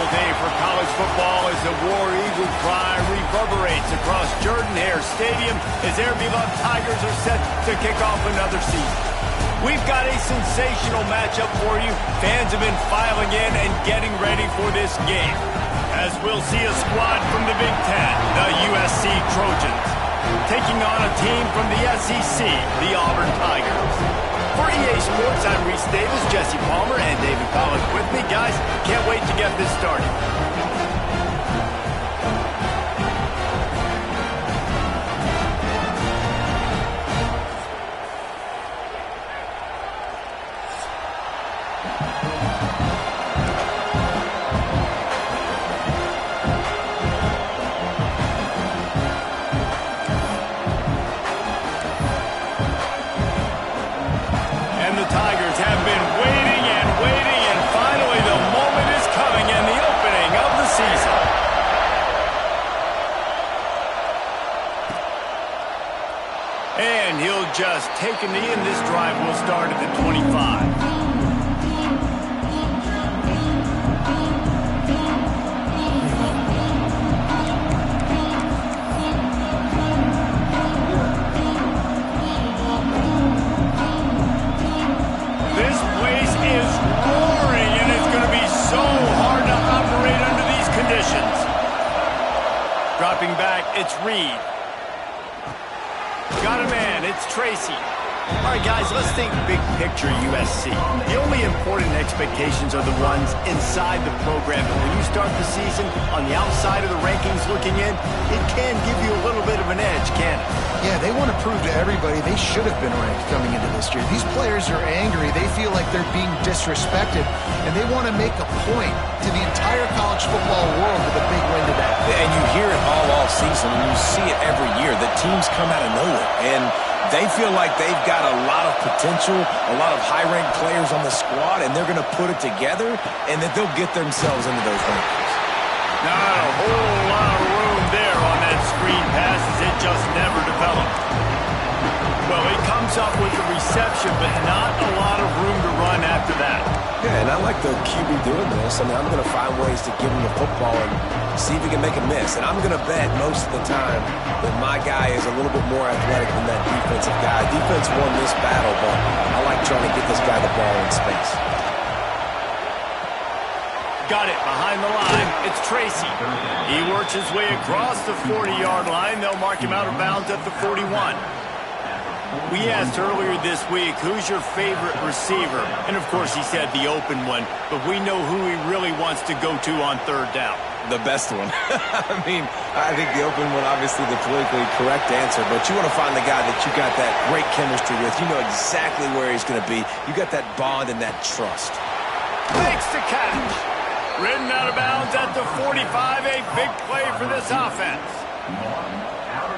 memorable day for college football as the War Eagle cry reverberates across Jordan-Hare Stadium as their beloved Tigers are set to kick off another season. We've got a sensational matchup for you. Fans have been filing in and getting ready for this game, as we'll see a squad from the Big Ten, the USC Trojans, taking on a team from the SEC, the Auburn Tigers. For EA Sports, I'm Reese Davis, Jesse Palmer, and David Collins with me. Guys, can't wait to get this started. And he'll just take a knee, and this drive will start at the 25. This place is roaring, and it's going to be so hard to operate under these conditions. Dropping back, it's Reed. Got a man, it's Tracy. All right, guys, let's think big picture USC. The only important expectations are the ones inside the program. And when you start the season on the outside of the rankings looking in, it can give you a little bit of an edge, can't it? Yeah, they want to prove to everybody they should have been ranked coming into this year. These players are angry. They feel like they're being disrespected, and they want to make a point to the entire college football world with a big win today. And you hear it all off season, and you see it every year. The teams come out of nowhere, and they feel like they've got a lot of potential, a lot of high-ranked players on the squad, and they're going to put it together, and that they'll get themselves into those rankings. Not a whole lot of room there on that screen pass as it just never developed. Well, it comes up with the reception, but not a lot of room to run after that. Yeah, and I like the QB doing this. I mean, I'm going to find ways to give him the football and see if he can make a miss. And I'm going to bet most of the time that my guy is a little bit more athletic than that defensive guy. Defense won this battle, but I like trying to get this guy the ball in space. Got it behind the line. It's Tracy. He works his way across the 40-yard line. They'll mark him out of bounds at the 41. We asked earlier this week, who's your favorite receiver? And, of course, he said the open one, but we know who he really wants to go to on third down. The best one. I mean, I think the open one, obviously the politically correct answer, but you want to find the guy that you got that great chemistry with. You know exactly where he's going to be. You got that bond and that trust. Makes the catch. Ridden out of bounds at the 45, a big play for this offense.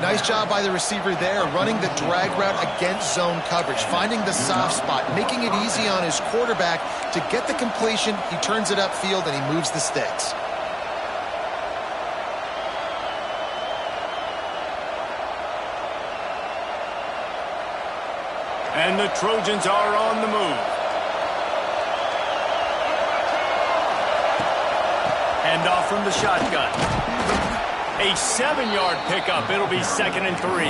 Nice job by the receiver there, running the drag route against zone coverage, finding the soft spot, making it easy on his quarterback to get the completion. He turns it upfield, and he moves the sticks. And the Trojans are on the move. Hand off from the shotgun. A 7-yard pickup. It'll be 2nd and 3.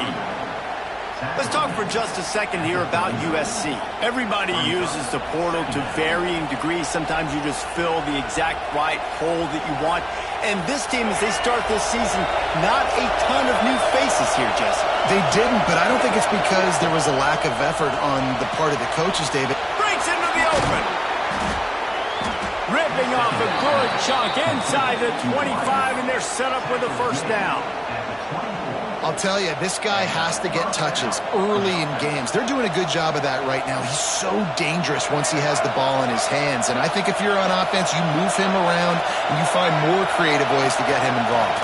Let's talk for just a second here about USC. Everybody uses the portal to varying degrees. Sometimes you just fill the exact right hole that you want. And this team, as they start this season, not a ton of new faces here, Jesse. They didn't, but I don't think it's because there was a lack of effort on the part of the coaches, David. Breaks into the open. Ripping off a good chunk inside the 25, and they're set up with a first down. I'll tell you, this guy has to get touches early in games. They're doing a good job of that right now. He's so dangerous once he has the ball in his hands. And I think if you're on offense, you move him around and you find more creative ways to get him involved.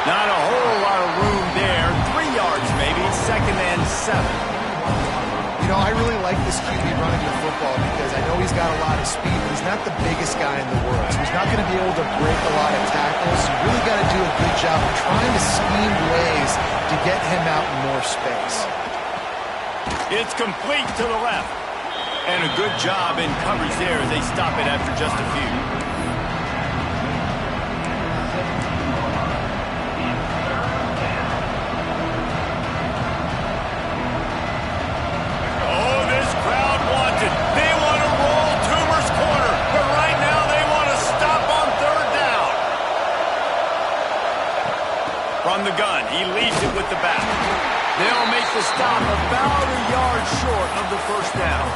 Not a whole lot of room there. 3 yards maybe, 2nd and 7. You know, I really like this QB running the football because I know he's got a lot of speed, but he's not the biggest guy in the world. So he's not going to be able to break a lot of tackles. You really got to do a good job of trying to scheme ways to get him out in more space. It's complete to the left. And a good job in coverage there as they stop it after just a few. From the gun, he leads it with the back. They'll make the stop about a yard short of the first down.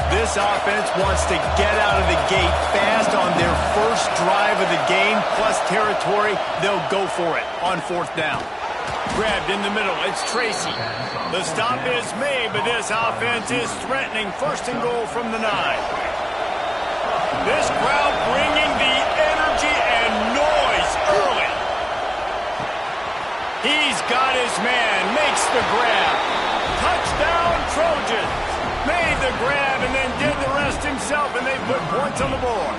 This offense wants to get out of the gate fast on their first drive of the game, plus territory. They'll go for it on fourth down. Grabbed in the middle, it's Tracy. The stop is made, but this offense is threatening. First and goal from the 9. This crowd bringing the energy and noise early. He's got his man, makes the grab. Touchdown Trojans. Made the grab and then did the rest himself, and they put points on the board.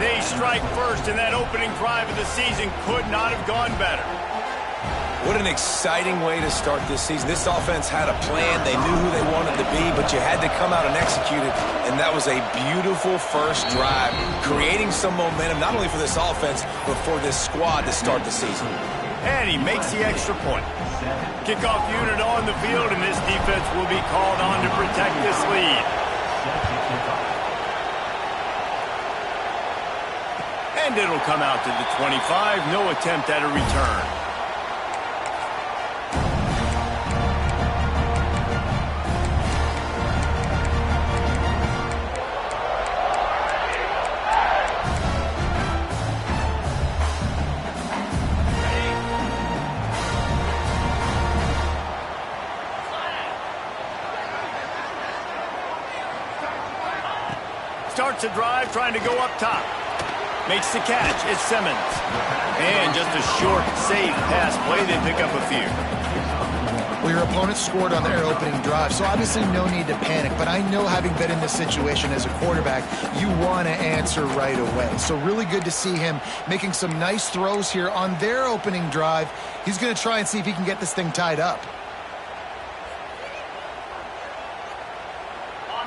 They strike first, and that opening drive of the season could not have gone better. What an exciting way to start this season. This offense had a plan. They knew who they wanted to be, but you had to come out and execute it, and that was a beautiful first drive, creating some momentum, not only for this offense, but for this squad to start the season. And he makes the extra point. Kickoff unit on the field, and this defense will be called on to protect this lead. And it'll come out to the 25. No attempt at a return. Starts a drive trying to go up top. Makes the catch. It's Simmons. And just a short, safe pass play. They pick up a few. Well, your opponent scored on their opening drive, so obviously no need to panic. But I know, having been in this situation as a quarterback, you want to answer right away. So really good to see him making some nice throws here on their opening drive. He's going to try and see if he can get this thing tied up.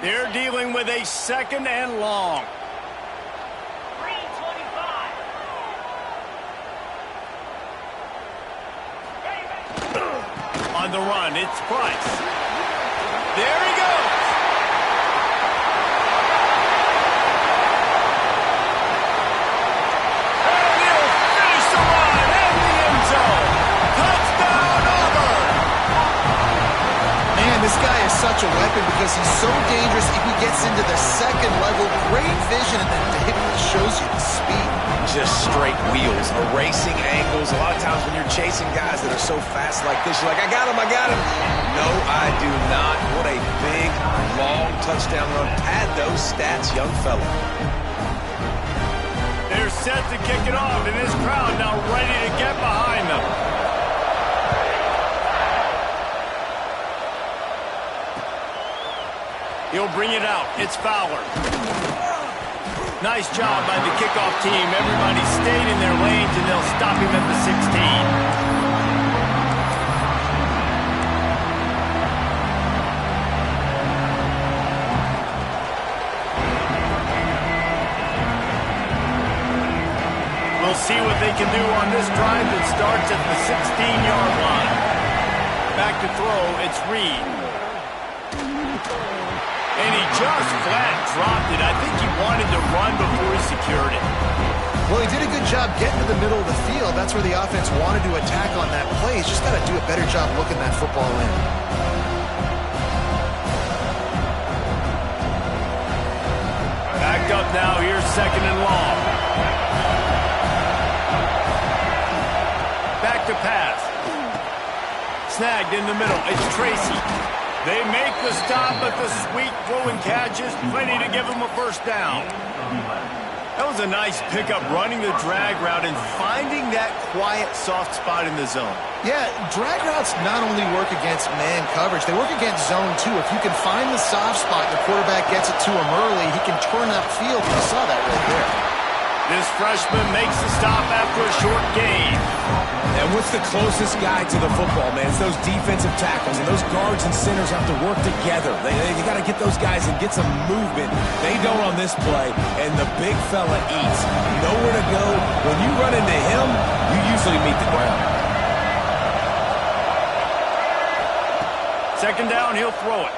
They're dealing with a second and long. On the run, it's Price. There he goes. And he'll finish the run in the end zone. Touchdown, Auburn. Man, this guy is such a weapon because he's so dangerous if he gets into the second level. Great vision, and then it shows you the speed. Just straight wheels, erasing angles. A lot of times when you're chasing guys that are so fast like this, you're like, I got him, I got him. No, I do not. What a big, long touchdown run. Pad those stats, young fella. They're set to kick it off, and this crowd now ready to get behind them. He'll bring it out. It's Fowler. Nice job by the kickoff team. Everybody stayed in their lanes, and they'll stop him at the 16. We'll see what they can do on this drive that starts at the 16-yard line. Back to throw, it's Reed. And he just flat dropped it. I think he wanted to run before he secured it. Well, he did a good job getting to the middle of the field. That's where the offense wanted to attack on that play. He's just got to do a better job looking that football in. Backed up now. Here's second and long. Back to pass. Snagged in the middle. It's Tracy. They make the stop, but the sweet throwing catch is plenty to give them a first down. That was a nice pickup, running the drag route and finding that quiet, soft spot in the zone. Yeah, drag routes not only work against man coverage, they work against zone too. If you can find the soft spot and the quarterback gets it to him early, he can turn upfield. You saw that right there. This freshman makes the stop after a short gain. And what's the closest guy to the football, man? It's those defensive tackles, and those guards and centers have to work together. They got to get those guys and get some movement. They don't on this play, and the big fella eats. Nowhere to go. When you run into him, you usually meet the ground. Second down, he'll throw it.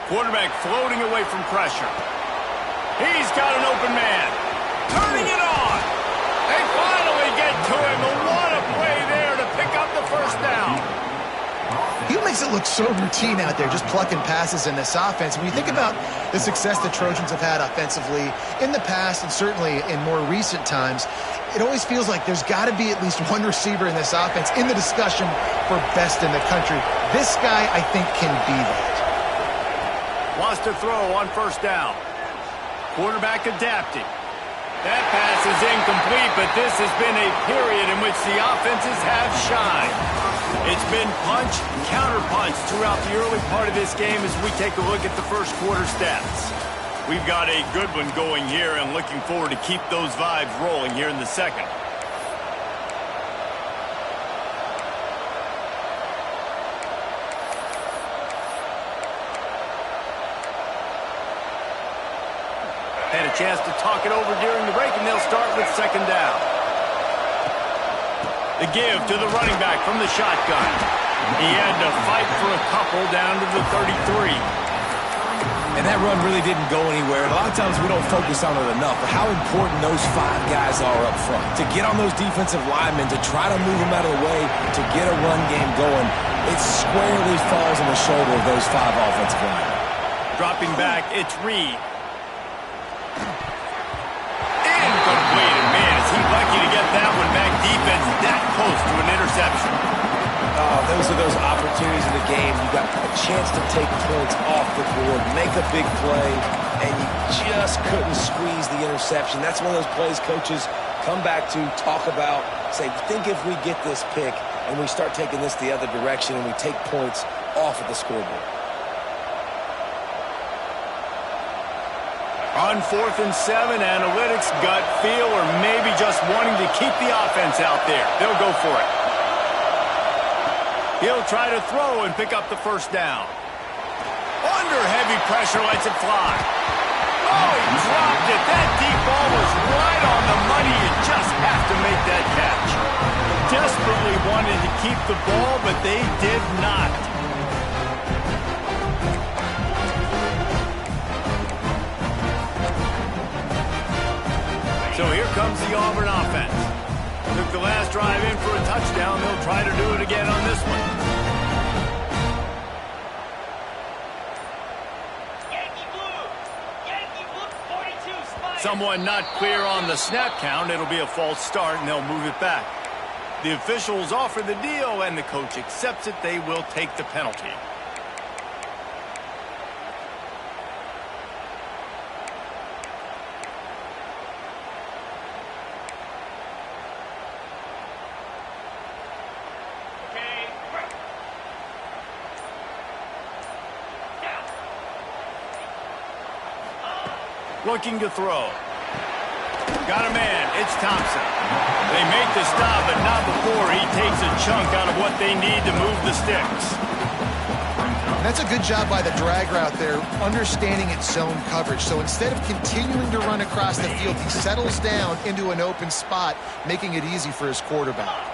Quarterback floating away from pressure. He's got an open man. Turning it on. They finally get to him. And what a play there to pick up the first down. He makes it look so routine out there, just plucking passes in this offense. When you think about the success the Trojans have had offensively in the past and certainly in more recent times, it always feels like there's got to be at least one receiver in this offense in the discussion for best in the country. This guy, I think, can be that. Wants to throw on first down. Quarterback adapting. That pass is incomplete, but this has been a period in which the offenses have shined. It's been punch, counter-punch throughout the early part of this game as we take a look at the first quarter stats. We've got a good one going here and looking forward to keep those vibes rolling here in the second. Had a chance to talk it over during the break, and they'll start with second down. The give to the running back from the shotgun. He had to fight for a couple down to the 33. And that run really didn't go anywhere. And a lot of times we don't focus on it enough, but how important those 5 guys are up front. To get on those defensive linemen, to try to move them out of the way, to get a run game going, it squarely falls on the shoulder of those 5 offensive linemen. Dropping back, it's Reed. Incomplete, and man, is he lucky to get that one back. Defense that close to an interception. Oh, those are those opportunities in the game. You got a chance to take points off the board, make a big play, and you just couldn't squeeze the interception. That's one of those plays coaches come back to, talk about, say, think if we get this pick and we start taking this the other direction and we take points off of the scoreboard. On 4th and 7, analytics, gut feel, or maybe just wanting to keep the offense out there. They'll go for it. He'll try to throw and pick up the first down. Under heavy pressure, lets it fly. Oh, he dropped it. That deep ball was right on the money. You just have to make that catch. Desperately wanted to keep the ball, but they did not. So here comes the Auburn offense. Took the last drive in for a touchdown. They'll try to do it again on this one. Someone not clear on the snap count. It'll be a false start, and they'll move it back. The officials offer the deal, and the coach accepts it. They will take the penalty. Looking to throw. Got a man. It's Thompson. They make the stop, but not before he takes a chunk out of what they need to move the sticks. That's a good job by the drag route there, understanding its zone coverage. So instead of continuing to run across the field, he settles down into an open spot, making it easy for his quarterback.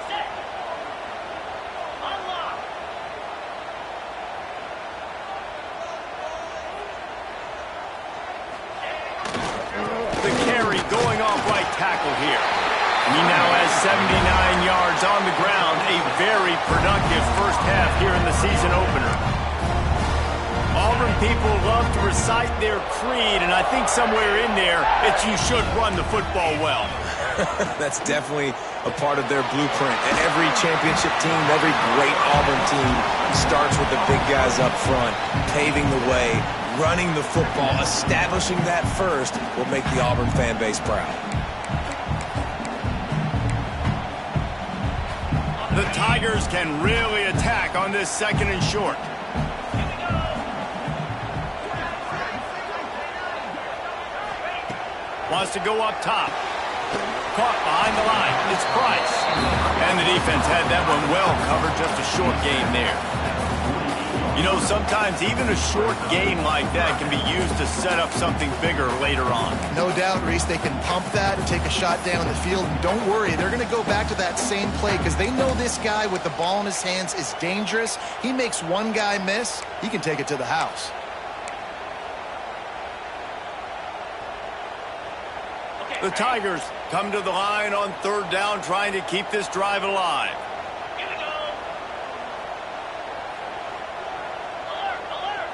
Tackle here. He now has 79 yards on the ground. A very productive first half here in the season opener. Auburn people love to recite their creed, and I think somewhere in there it's you should run the football well. That's definitely a part of their blueprint. And every championship team, every great Auburn team starts with the big guys up front, paving the way, running the football. Establishing that first will make the Auburn fan base proud. The Tigers can really attack on this second and short. Wants to go up top. Caught behind the line. It's Price. And the defense had that one well covered. Just a short gain there. You know, sometimes even a short gain like that can be used to set up something bigger later on. No doubt, Reese, they can pump that and take a shot down the field. And don't worry, they're going to go back to that same play because they know this guy with the ball in his hands is dangerous. He makes one guy miss, he can take it to the house. The Tigers come to the line on 3rd down, trying to keep this drive alive. Here we go. Alert,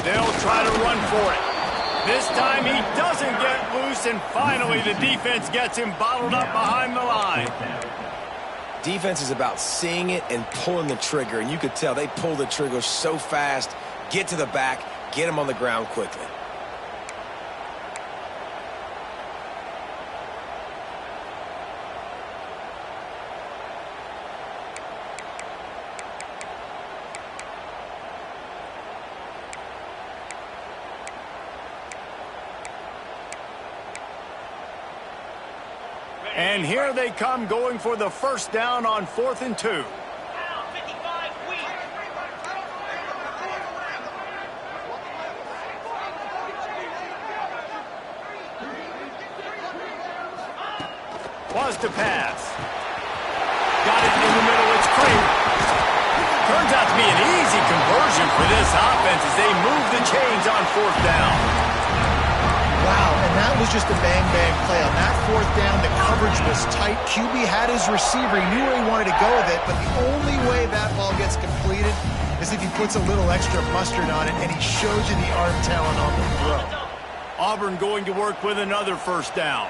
They'll try to run for it. This time he doesn't get loose, and finally the defense gets him bottled up behind the line. Defense is about seeing it and pulling the trigger, and you could tell they pull the trigger so fast, get to the back, get him on the ground quickly. And here they come, going for the 1st down on 4th and 2. now 55 weak. Was to pass. Got it in the middle, it's Kramer. Turns out to be an easy conversion for this offense as they move the chains on 4th down. Wow, and that was just a bang-bang play. On that 4th down, the coverage was tight. QB had his receiver. He knew where he wanted to go with it, but the only way that ball gets completed is if he puts a little extra mustard on it, and he shows you the arm talent on the throw. Auburn going to work with another 1st down.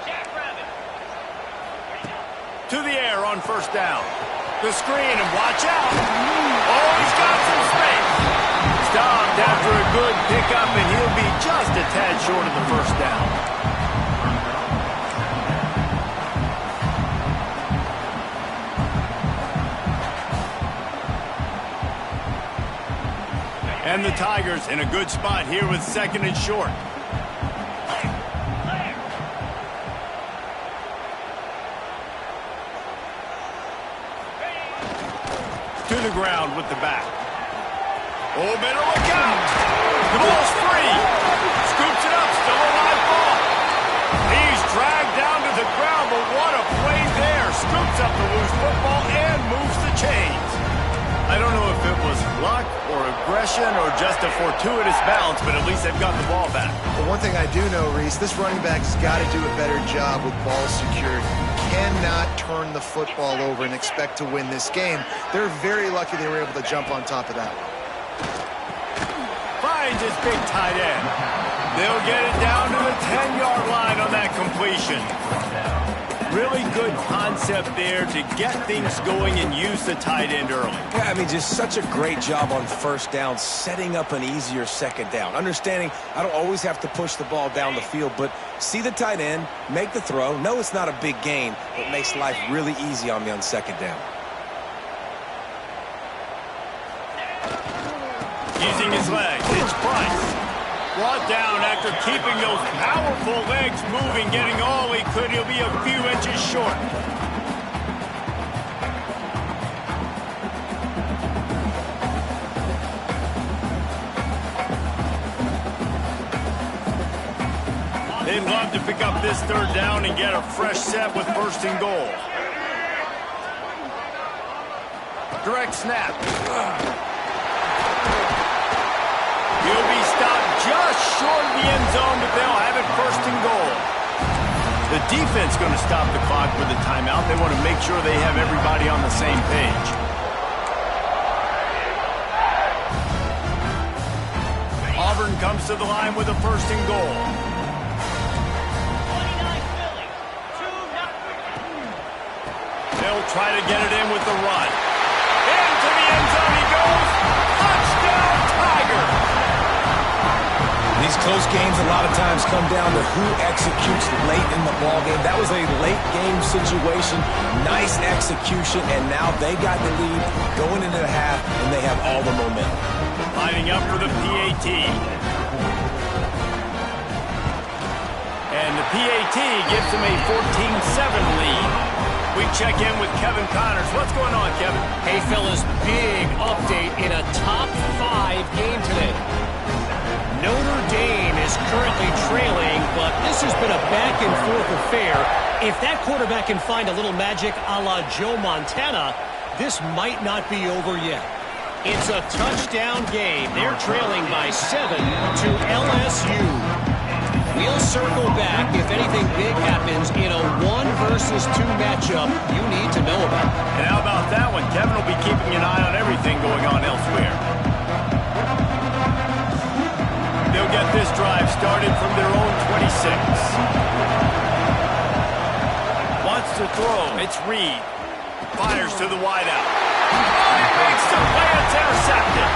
Jackrabbit. To the air on 1st down. The screen, and watch out. Oh, he's got some space. Stopped after a good pickup, and he'll be just a tad short of the 1st down. And the Tigers in a good spot here with 2nd and short. To the ground with the back. Oh, better look out. The ball's free. Scoops it up, still a live ball. He's dragged down to the ground, but what a play there. Scoops up the loose football and moves the chains. I don't know if it was luck or aggression or just a fortuitous bounce, but at least they've got the ball back. But one thing I do know, Reese, this running back has got to do a better job with ball security. Cannot turn the football over and expect to win this game. They're very lucky they were able to jump on top of that one. Finds his big tight end. They'll get it down to the 10-yard line on that completion. Really good concept there to get things going and use the tight end early. Yeah, I mean, just such a great job on 1st down, setting up an easier 2nd down. Understanding I don't always have to push the ball down the field, but see the tight end, make the throw. No, it's not a big gain, but makes life really easy on me on 2nd down. Using his legs, it's Price. Brought down after keeping those powerful legs moving, getting all he could. He'll be a few inches short. They'd love to pick up this 3rd down and get a fresh set with 1st and goal. Direct snap. He'll be stopped just short of the end zone, but they'll have it 1st and goal. The defense going to stop the clock for the timeout. They want to make sure they have everybody on the same page. Auburn comes to the line with a 1st and goal. 29 Philly. 2-0. They'll try to get it in with the run. Into the end zone he goes. Touchdown, Tigers! These close games a lot of times come down to who executes late in the ballgame. That was a late game situation. Nice execution, and now they got the lead going into the half, and they have all the momentum. Lining up for the PAT. And the PAT gives them a 14-7 lead. We check in with Kevin Connors. What's going on, Kevin? Hey, fellas, big update in a top 5 game today. Notre Dame is currently trailing, but this has been a back-and-forth affair. If that quarterback can find a little magic a la Joe Montana, this might not be over yet. It's a touchdown game. They're trailing by 7 to LSU. circle back if anything big happens in a 1 versus 2 matchup you need to know about. And how about that one? Kevin will be keeping an eye on everything going on elsewhere. They'll get this drive started from their own 26. Wants to throw. It's Reed. Fires to the wideout. Oh, he makes the play. It's intercepted.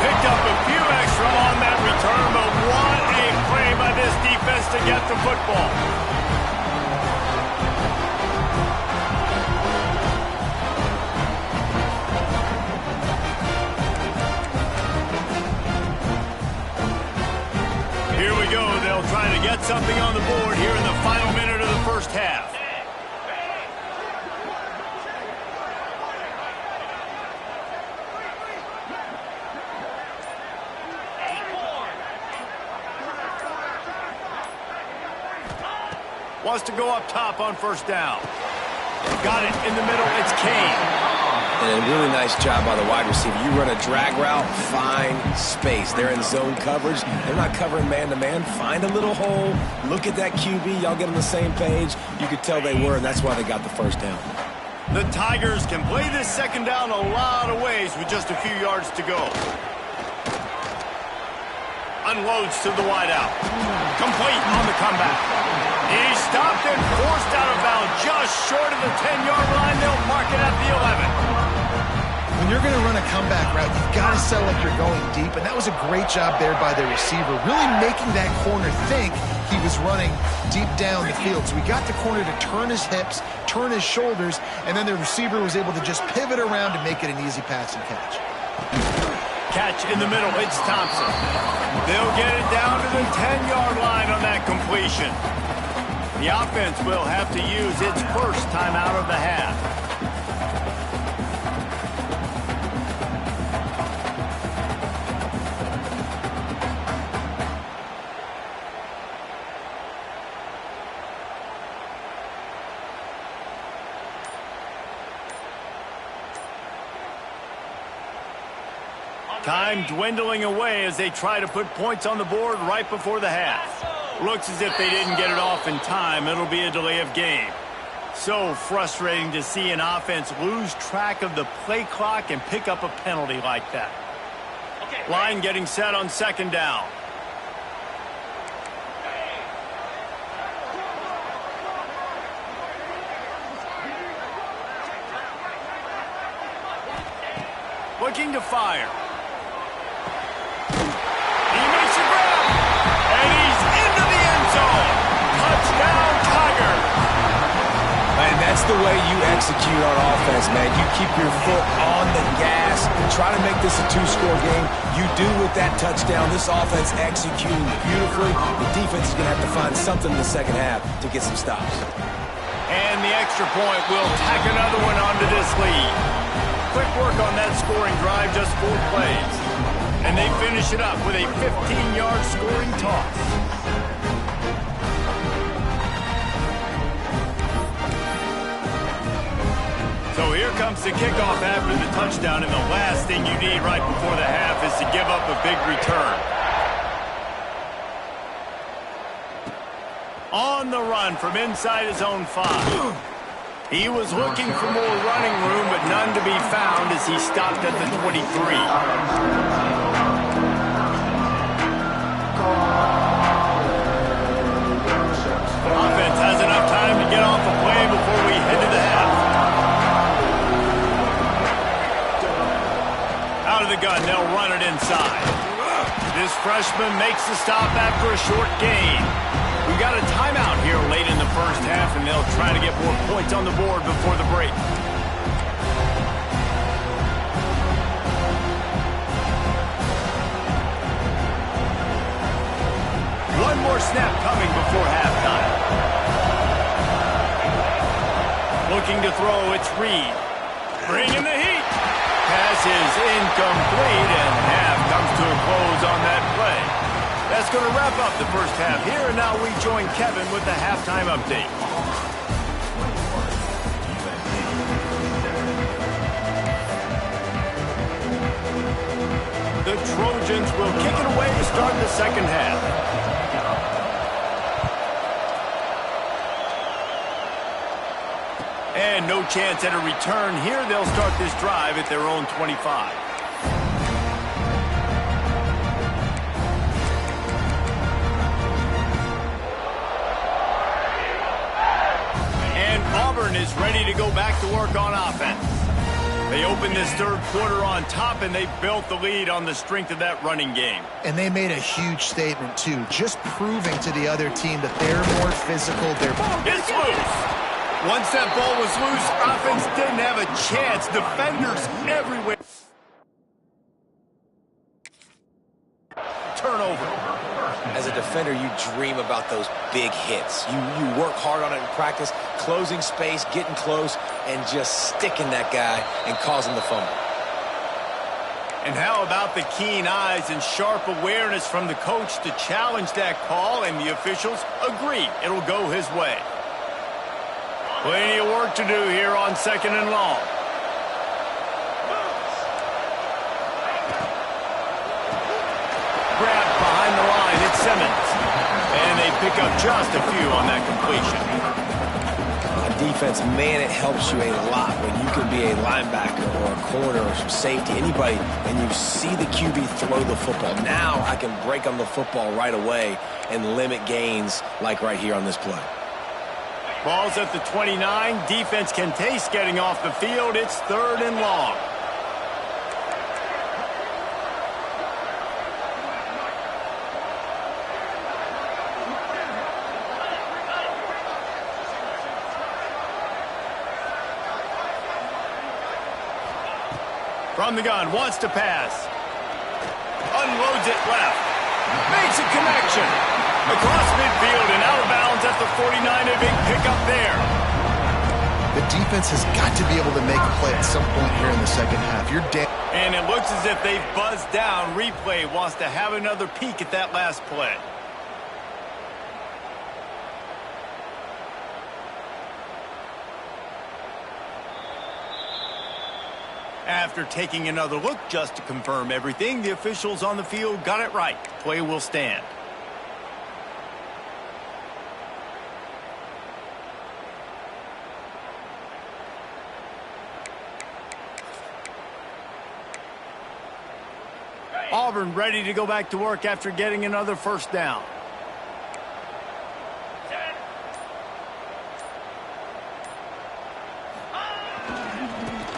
Picked up a few extra on that return, but what a play by this defense to get the football. Here we go. They'll try to get something on the board here in the final minute of the first half. Wants to go up top on first down. Got it in the middle. It's Kane. And a really nice job by the wide receiver. You run a drag route, find space. They're in zone coverage. They're not covering man-to-man. Find a little hole. Look at that QB. Y'all get on the same page. You could tell they were, and that's why they got the first down. The Tigers can play this second down a lot of ways with just a few yards to go. Unloads to the wideout. Complete on the comeback. He stopped and forced out of bounds just short of the 10-yard line. They'll mark it at the 11. When you're going to run a comeback route, you've got to settle like you're going deep, and that was a great job there by the receiver, really making that corner think he was running deep down the field. So we got the corner to turn his hips, turn his shoulders, and then the receiver was able to just pivot around and make it an easy pass and catch. Catch in the middle. It's Thompson. They'll get it down to the 10-yard line on that completion. The offense will have to use its first timeout of the half. Time dwindling away as they try to put points on the board right before the half. Looks as if they didn't get it off in time. It'll be a delay of game. So frustrating to see an offense lose track of the play clock and pick up a penalty like that. Line getting set on second down. Looking to fire. He makes a grab. And he's into the end zone. Touchdown, Tiger. And that's the way you execute on offense, man. You keep your foot on the gas. Try to make this a 2-score game. You do with that touchdown. This offense executing beautifully. The defense is going to have to find something in the second half to get some stops. And the extra point will tack another one onto this lead. Quick work on that scoring drive, just 4 plays. And they finish it up with a 15-yard scoring toss. So here comes the kickoff after the touchdown, and the last thing you need right before the half is to give up a big return. On the run from inside his own 5. He was looking for more running room, but none to be found as he stopped at the 23. Offense has enough time to get off a play before we head to the half. Out of the gun, they'll run it inside. This freshman makes the stop after a short gain. We've got a timeout here late in the first half, and they'll try to get more points on the board before the break. One more snap coming before halftime. Looking to throw, it's Reed. Bringing the heat. Pass is incomplete, and half comes to a close on that play. That's going to wrap up the first half here, and now we join Kevin with the halftime update. The Trojans will kick it away to start the second half. And no chance at a return here. They'll start this drive at their own 25. And Auburn is ready to go back to work on offense. They opened this third quarter on top, and they built the lead on the strength of that running game. And they made a huge statement, too, just proving to the other team that they're more physical. It's loose. Once that ball was loose, offense didn't have a chance. Defenders everywhere. Turnover. As a defender, you dream about those big hits. You work hard on it in practice, closing space, getting close, and just sticking that guy and causing the fumble. And how about the keen eyes and sharp awareness from the coach to challenge that call, and the officials agree it'll go his way. Plenty of work to do here on 2nd and long. Grabbed behind the line, it's Simmons. And they pick up just a few on that completion. On defense, man, it helps you a lot when you can be a linebacker or a corner or some safety, anybody, and you see the QB throw the football. Now I can break on the football right away and limit gains like right here on this play. Ball's at the 29. Defense can taste getting off the field. It's 3rd and long. From the gun, wants to pass. Unloads it left. Makes a connection. Across midfield and out of bounds at the 49. A big pickup there. The defense has got to be able to make a play at some point here in the second half. And it looks as if they've buzzed down. Replay wants to have another peek at that last play. After taking another look just to confirm everything, the officials on the field got it right. Play will stand. Auburn ready to go back to work after getting another first down.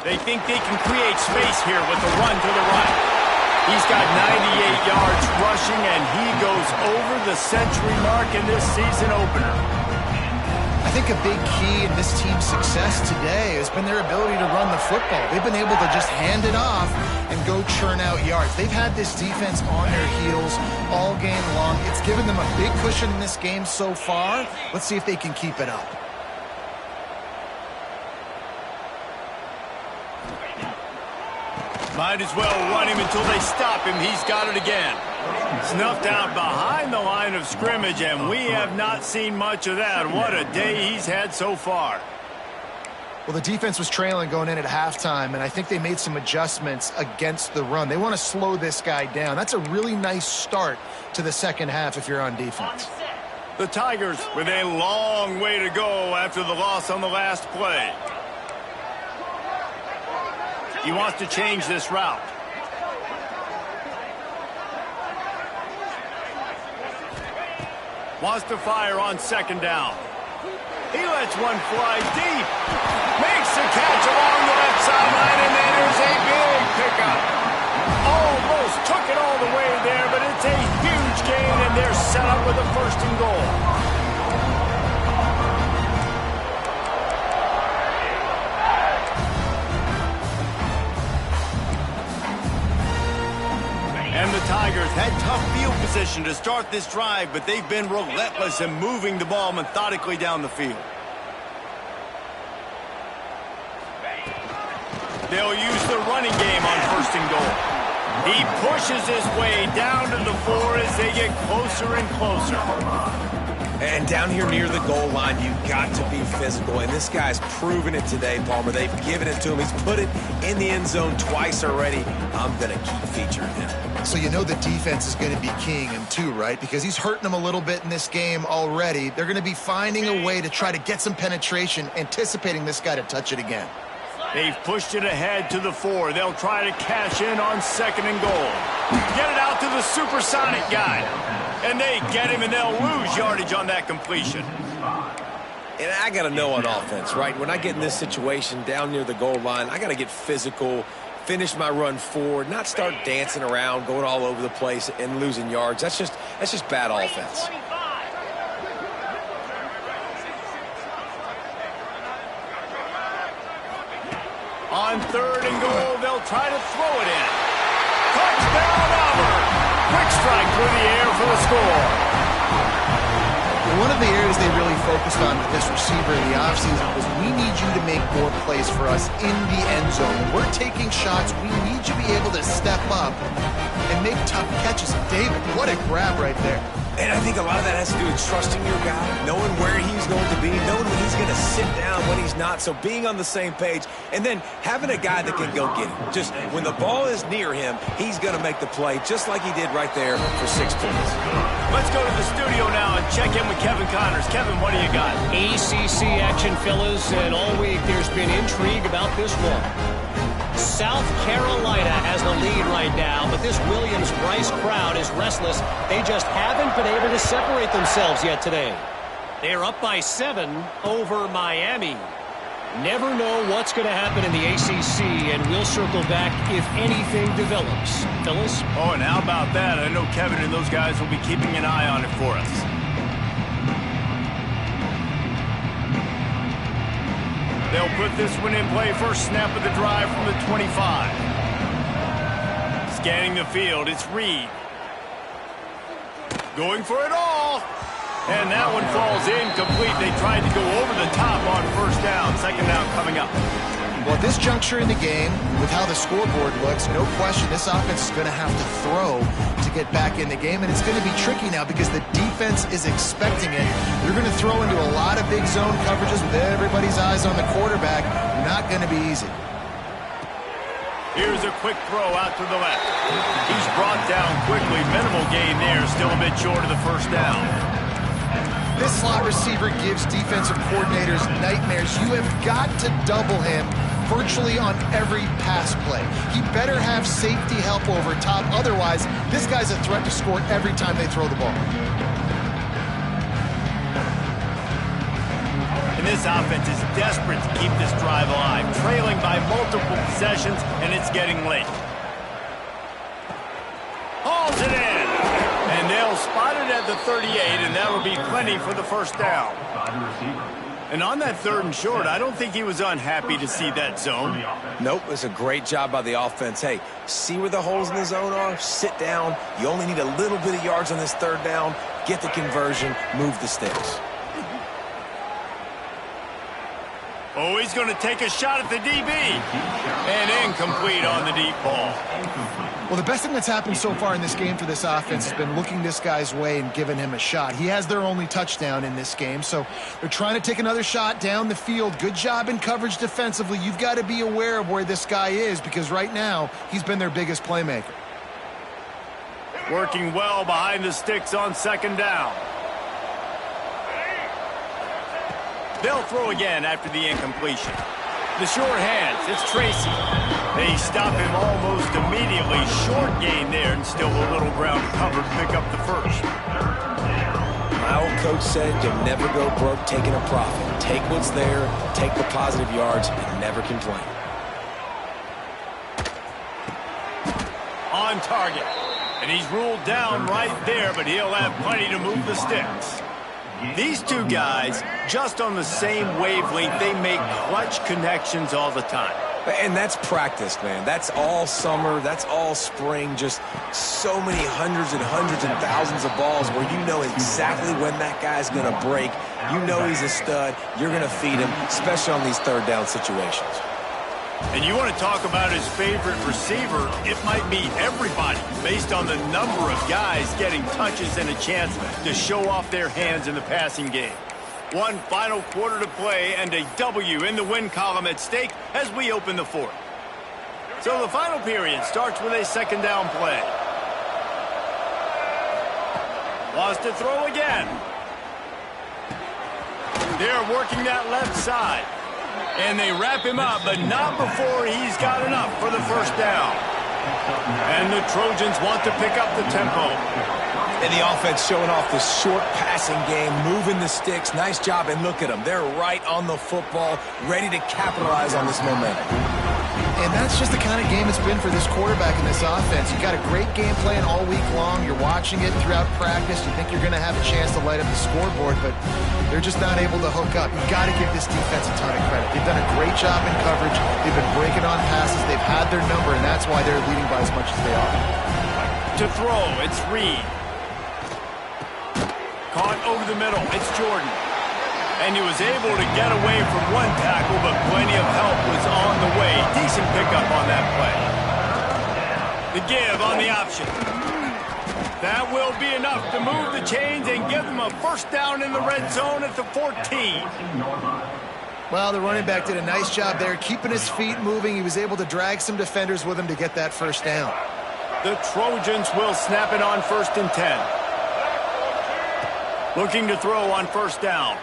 They think they can create space here with the run to the right. He's got 98 yards rushing, and he goes over the century mark in this season opener. I think a big key in this team's success today has been their ability to run the football. They've been able to just hand it off and go churn out yards. They've had this defense on their heels all game long. It's given them a big cushion in this game so far. Let's see if they can keep it up. Might as well run him until they stop him. He's got it again. Snuffed out behind the line of scrimmage, and we have not seen much of that. What a day he's had so far. Well, the defense was trailing going in at halftime, and I think they made some adjustments against the run. They want to slow this guy down. That's a really nice start to the second half if you're on defense. The Tigers with a long way to go after the loss on the last play. He wants to change this route. Wants to fire on 2nd down. He lets one fly deep. Makes the catch along the left sideline, and then there's a big pickup. Almost took it all the way there, but it's a huge gain, and they're set up with a 1st and goal. And the Tigers had tough field position to start this drive, but they've been relentless in moving the ball methodically down the field. They'll use the running game on 1st and goal. He pushes his way down to the 4 as they get closer and closer. And down here near the goal line, you've got to be physical. And this guy's proven it today, Palmer. They've given it to him. He's put it in the end zone twice already. I'm going to keep featuring him. So you know the defense is going to be keying him too, right? Because he's hurting them a little bit in this game already. They're going to be finding a way to try to get some penetration, anticipating this guy to touch it again. They've pushed it ahead to the 4. They'll try to cash in on 2nd and goal. Get it out to the supersonic guy. And they get him, and they'll lose yardage on that completion. And I got to know on offense, right? When I get in this situation down near the goal line, I got to get physical, finish my run forward, not start dancing around, going all over the place and losing yards. That's just bad offense. On 3rd and goal, they'll try to throw it in. Touchdown, Auburn! Quick strike through the air for the score. One of the areas they really focused on with this receiver in the offseason was we need you to make more plays for us in the end zone. When we're taking shots, we need you to be able to step up and make tough catches. David, what a grab right there. And I think a lot of that has to do with trusting your guy, knowing where he's going to be, knowing when he's going to sit down, when he's not. So being on the same page, and then having a guy that can go get it. Just when the ball is near him, he's going to make the play, just like he did right there for 6 points. Let's go to the studio now and check in with Kevin Connors. Kevin, what do you got? ACC action, fellas, and all week there's been intrigue about this one. South Carolina has the lead right now, but this Williams-Brice crowd is restless. They just haven't been able to separate themselves yet today. They're up by 7 over Miami. Never know what's going to happen in the ACC, and we'll circle back if anything develops. Fellas? Oh, and how about that? I know Kevin and those guys will be keeping an eye on it for us. They'll put this one in play. First snap of the drive from the 25. Scanning the field, it's Reed. Going for it all. And that one falls incomplete. They tried to go over the top on 1st down. 2nd down coming up. Well, at this juncture in the game, with how the scoreboard looks, no question this offense is going to have to throw to get back in the game, and it's going to be tricky now because the defense is expecting it. They're going to throw into a lot of big zone coverages with everybody's eyes on the quarterback. Not going to be easy. Here's a quick throw out to the left. He's brought down quickly. Minimal gain there, still a bit short of the 1st down. This slot receiver gives defensive coordinators nightmares. You have got to double him virtually on every pass play. He better have safety help over top. Otherwise, this guy's a threat to score every time they throw the ball. And this offense is desperate to keep this drive alive, trailing by multiple possessions, and it's getting late. Hauls it in. And they'll spot it at the 38, and that'll be plenty for the 1st down. And on that 3rd and short, I don't think he was unhappy to see that zone. Nope, it's a great job by the offense. Hey, see where the holes in the zone are? Sit down. You only need a little bit of yards on this 3rd down. Get the conversion. Move the sticks. Oh, he's going to take a shot at the DB. And incomplete on the deep ball. Well, the best thing that's happened so far in this game for this offense has been looking this guy's way and giving him a shot. He has their only touchdown in this game, so they're trying to take another shot down the field. Good job in coverage defensively. You've got to be aware of where this guy is because right now he's been their biggest playmaker. Working well behind the sticks on 2nd down. They'll throw again after the incompletion. The short hands, it's Tracy. They stop him almost immediately. Short gain there and still a little ground covered to pick up the 1st. My old coach said you'll never go broke taking a profit. Take what's there, take the positive yards, and never complain. On target. And he's ruled down right there, but he'll have plenty to move the sticks. These two guys, just on the same wavelength, they make clutch connections all the time. And that's practice, man. That's all summer. That's all spring. Just so many hundreds and thousands of balls where you know exactly when that guy's going to break. You know he's a stud. You're going to feed him, especially on these 3rd down situations. And you want to talk about his favorite receiver, it might be everybody based on the number of guys getting touches and a chance to show off their hands in the passing game. One final quarter to play and a W in the win column at stake as we open the fourth. So the final period starts with a second down play. Wants to throw again. They're working that left side. And they wrap him up, but not before he's got enough for the first down. And the Trojans want to pick up the tempo. And the offense showing off the short passing game, moving the sticks. Nice job, and look at them. They're right on the football, ready to capitalize on this momentum. And that's just the kind of game it's been for this quarterback in this offense. You've got a great game plan all week long. You're watching it throughout practice. You think you're going to have a chance to light up the scoreboard, but they're just not able to hook up. You've got to give this defense a ton of credit. They've done a great job in coverage. They've been breaking on passes. They've had their number, and that's why they're leading by as much as they are. To throw, it's Reed. Caught over the middle, it's Jordan. And he was able to get away from one tackle, but plenty of help was on the way. Decent pickup on that play. The give on the option. That will be enough to move the chains and give them a first down in the red zone at the 14. Well, the running back did a nice job there, keeping his feet moving. He was able to drag some defenders with him to get that first down. The Trojans will snap it on 1st and 10. Looking to throw on first down.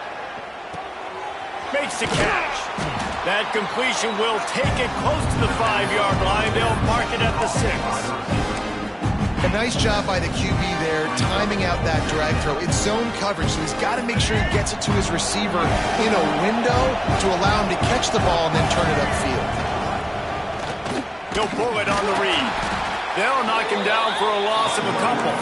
Makes the catch. That completion will take it close to the 5-yard line. They'll mark it at the 6. A nice job by the QB there, timing out that drag throw. It's zone coverage, so he's got to make sure he gets it to his receiver in a window to allow him to catch the ball and then turn it upfield. He'll pull it on the read. They'll knock him down for a loss of a couple.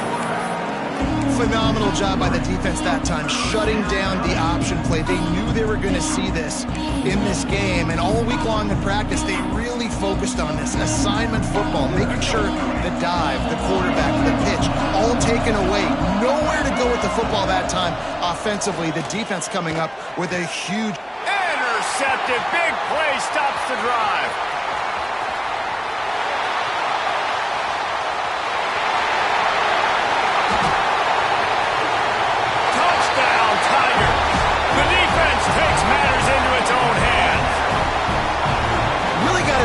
Phenomenal job by the defense that time, shutting down the option play. They knew they were going to see this in this game, and all week long in practice, they really focused on this assignment football, making sure the dive, the quarterback, the pitch, all taken away. Nowhere to go with the football that time offensively. The defense coming up with a huge... Intercepted, big play, stops the drive.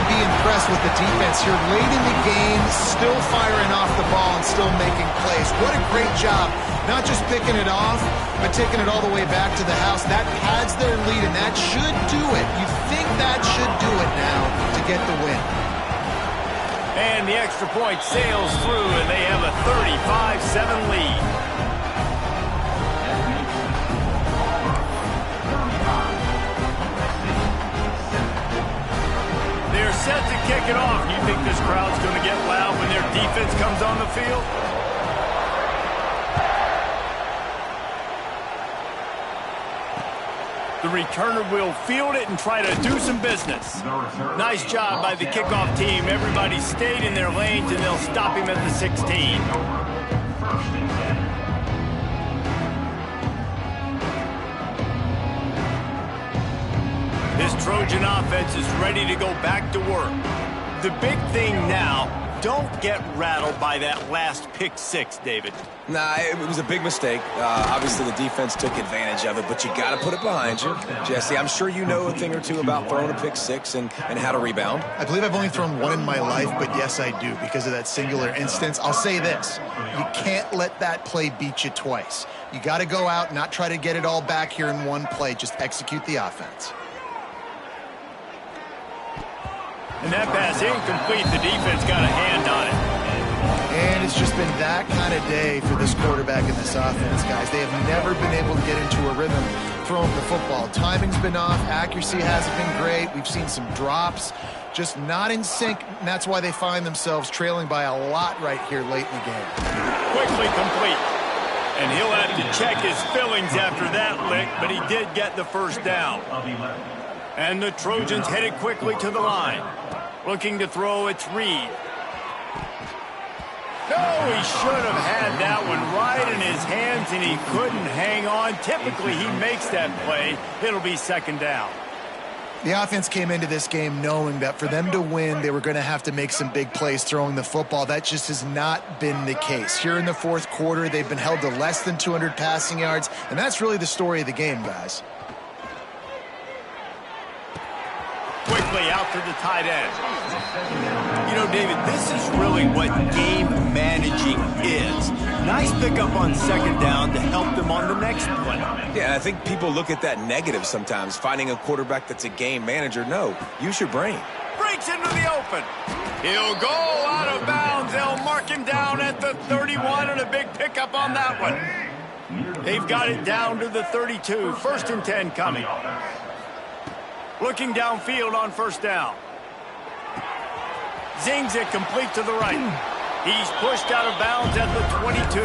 Be impressed with the defense here late in the game, still firing off the ball and still making plays. What a great job, not just picking it off, but taking it all the way back to the house. That pads their lead, and that should do it. You think that should do it now to get the win. And the extra point sails through, and they have a 35-7 lead. They're set to kick it off. You think this crowd's going to get loud when their defense comes on the field? The returner will field it and try to do some business. Nice job by the kickoff team. Everybody stayed in their lanes, and they'll stop him at the 16. This Trojan offense is ready to go back to work. The big thing now, don't get rattled by that last pick 6, David. Nah, it was a big mistake. Obviously, the defense took advantage of it, but you got to put it behind you. Jesse, I'm sure you know a thing or two about throwing a pick 6 and how to rebound. I believe I've only thrown one in my life, but yes, I do because of that singular instance. I'll say this. You can't let that play beat you twice. You got to go out and not try to get it all back here in one play. Just execute the offense. And that pass incomplete. The defense got a hand on it. And it's just been that kind of day for this quarterback and this offense, guys. They have never been able to get into a rhythm throwing the football. Timing's been off. Accuracy hasn't been great. We've seen some drops. Just not in sync, and that's why they find themselves trailing by a lot right here late in the game. Quickly complete. And he'll have to check his fillings after that lick, but he did get the first down. And the Trojans headed quickly to the line. Looking to throw, it's Reed. No, he should have had that one right in his hands, and he couldn't hang on. Typically, he makes that play. It'll be second down. The offense came into this game knowing that for them to win, they were going to have to make some big plays throwing the football. That just has not been the case. Here in the fourth quarter, they've been held to less than 200 passing yards, and that's really the story of the game, guys. Quickly out to the tight end. You know, David, this is really what game managing is. Nice pickup on second down to help them on the next play. Yeah, I think people look at that negative sometimes, finding a quarterback that's a game manager. No, use your brain. Breaks into the open. He'll go out of bounds. They'll mark him down at the 31, and a big pickup on that one. They've got it down to the 32. 1st and 10 coming. Looking downfield on first down. Zings it complete to the right. He's pushed out of bounds at the 22.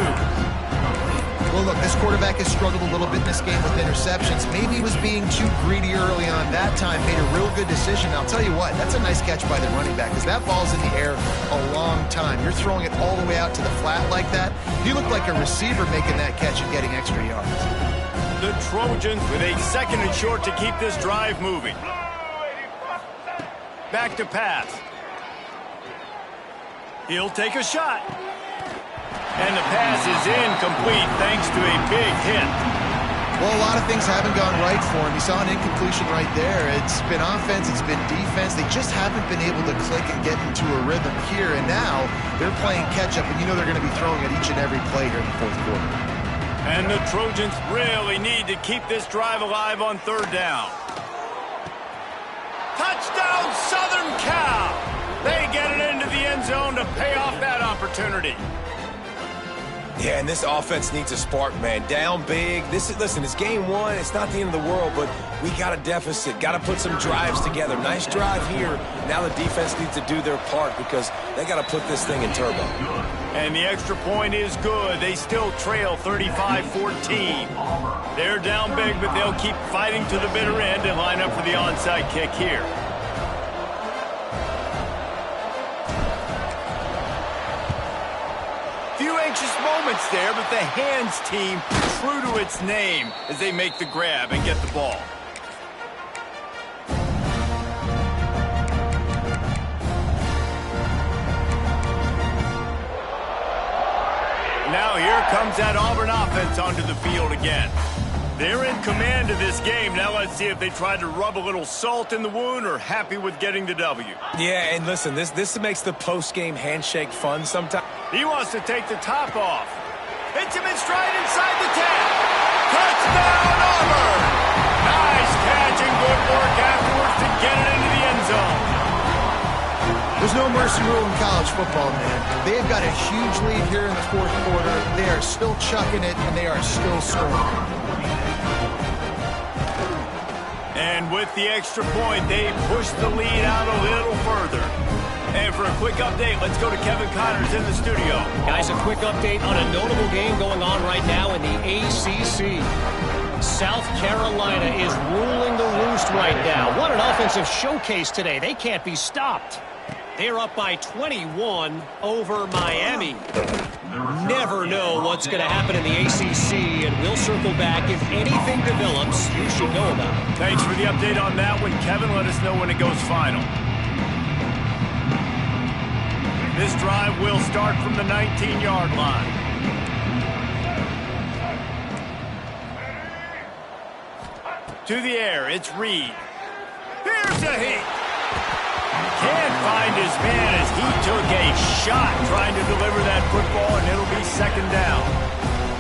Well, look, this quarterback has struggled a little bit in this game with interceptions. Maybe he was being too greedy early on. That time made a real good decision. I'll tell you what, that's a nice catch by the running back because that ball's in the air a long time. You're throwing it all the way out to the flat like that. You look like a receiver making that catch and getting extra yards. The Trojans with a 2nd and short to keep this drive moving. Back to pass. He'll take a shot. And the pass is incomplete thanks to a big hit. Well, a lot of things haven't gone right for him. You saw an incompletion right there. It's been offense, it's been defense. They just haven't been able to click and get into a rhythm here. And now they're playing catch-up, and you know they're going to be throwing at each and every play here in the fourth quarter. And the Trojans really need to keep this drive alive on 3rd down. Touchdown, Southern Cal! They get it into the end zone to pay off that opportunity. Yeah, and this offense needs a spark, man. Down big. Listen, it's game 1. It's not the end of the world, but we got a deficit. Got to put some drives together. Nice drive here. Now the defense needs to do their part because they got to put this thing in turbo. And the extra point is good. They still trail 35-14. They're down big, but they'll keep fighting to the bitter end and line up for the onside kick here. Few anxious moments there, but the hands team true to its name as they make the grab and get the ball. Now here comes that Auburn offense onto the field again. They're in command of this game. Now let's see if they try to rub a little salt in the wound or happy with getting the W. Yeah, and listen, this makes the post-game handshake fun sometimes. He wants to take the top off. Hits him in stride inside the 10. Touchdown, Auburn! Nice catch and good work afterwards to get it into the end zone. There's no mercy rule in college football, man. They've got a huge lead here in the fourth quarter. They are still chucking it, and they are still scoring. And with the extra point, they push the lead out a little further. And for a quick update, let's go to Kevin Connors in the studio. Guys, a quick update on a notable game going on right now in the ACC. South Carolina is ruling the roost right now. What an offensive showcase today. They can't be stopped. They're up by 21 over Miami. Never know what's going to happen in the ACC, and we'll circle back if anything develops you should know about. Thanks for the update on that one, Kevin. Let us know when it goes final. This drive will start from the 19-yard line. To the air, it's Reed. Here's a hit. Can't find his man as he took a shot trying to deliver that football, and it'll be 2nd down.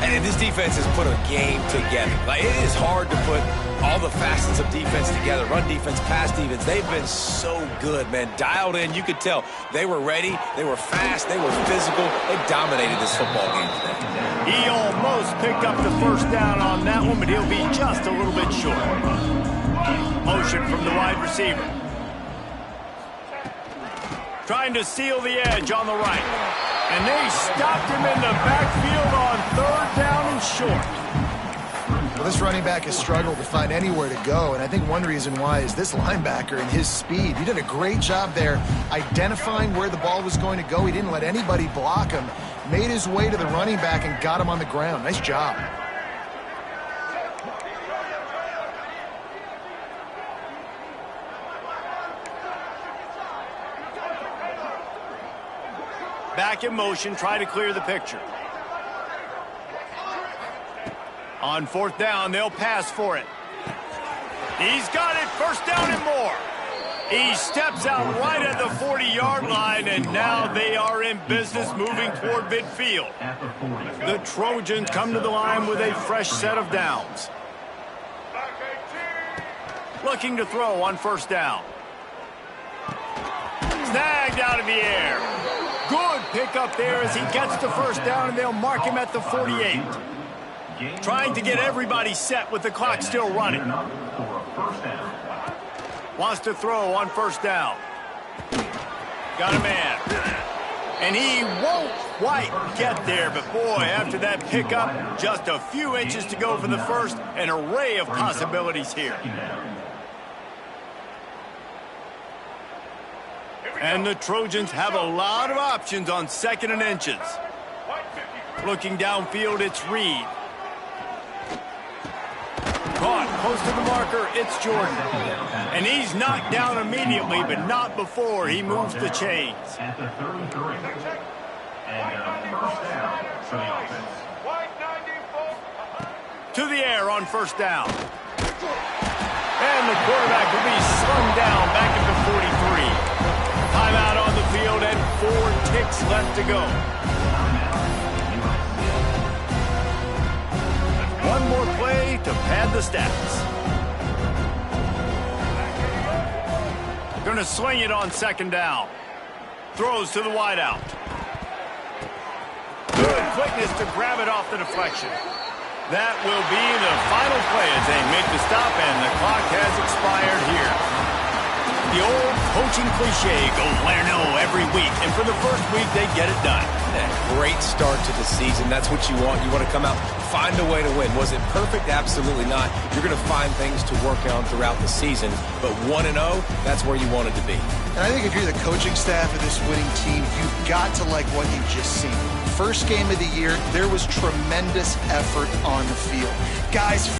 And this defense has put a game together. Like, it is hard to put all the facets of defense together. Run defense, pass defense. They've been so good, man. Dialed in. You could tell they were ready. They were fast. They were physical. They dominated this football game today. He almost picked up the 1st down on that one, but he'll be just a little bit short. Motion from the wide receiver. Trying to seal the edge on the right. And they stopped him in the backfield on 3rd down and short. Well, this running back has struggled to find anywhere to go, and I think one reason why is this linebacker and his speed. He did a great job there identifying where the ball was going to go. He didn't let anybody block him. Made his way to the running back and got him on the ground. Nice job. Back in motion, try to clear the picture. On fourth down, they'll pass for it. He's got it, first down and more. He steps out right at the 40-yard line, and now they are in business moving toward midfield. The Trojans come to the line with a fresh set of downs. Looking to throw on first down. Snagged out of the air. Good pickup there as he gets the first down, and they'll mark him at the 48. Trying to get everybody set with the clock still running. Wants to throw on first down. Got a man. And he won't quite get there, but boy, after that pickup, just a few inches to go for the first. An array of possibilities here. And the Trojans have a lot of options on second and inches. Looking downfield, it's Reed. Caught close to the marker, it's Jordan. And he's knocked down immediately, but not before he moves the chains. To the air on first down. And the quarterback will be slung down back at the 43. Timeout on the field and 4 ticks left to go. One more play to pad the stats. Going to swing it on second down. Throws to the wideout. Good quickness to grab it off the deflection. That will be the final play as they make the stop, and the clock has expired here. The old coaching cliche, go win or no every week, and for the first week, they get it done. Great start to the season. That's what you want. You want to come out, find a way to win. Was it perfect? Absolutely not. You're going to find things to work on throughout the season, but 1-0, that's where you wanted to be. And I think if you're the coaching staff of this winning team, you've got to like what you've just seen. First game of the year, there was tremendous effort on the field. Guys,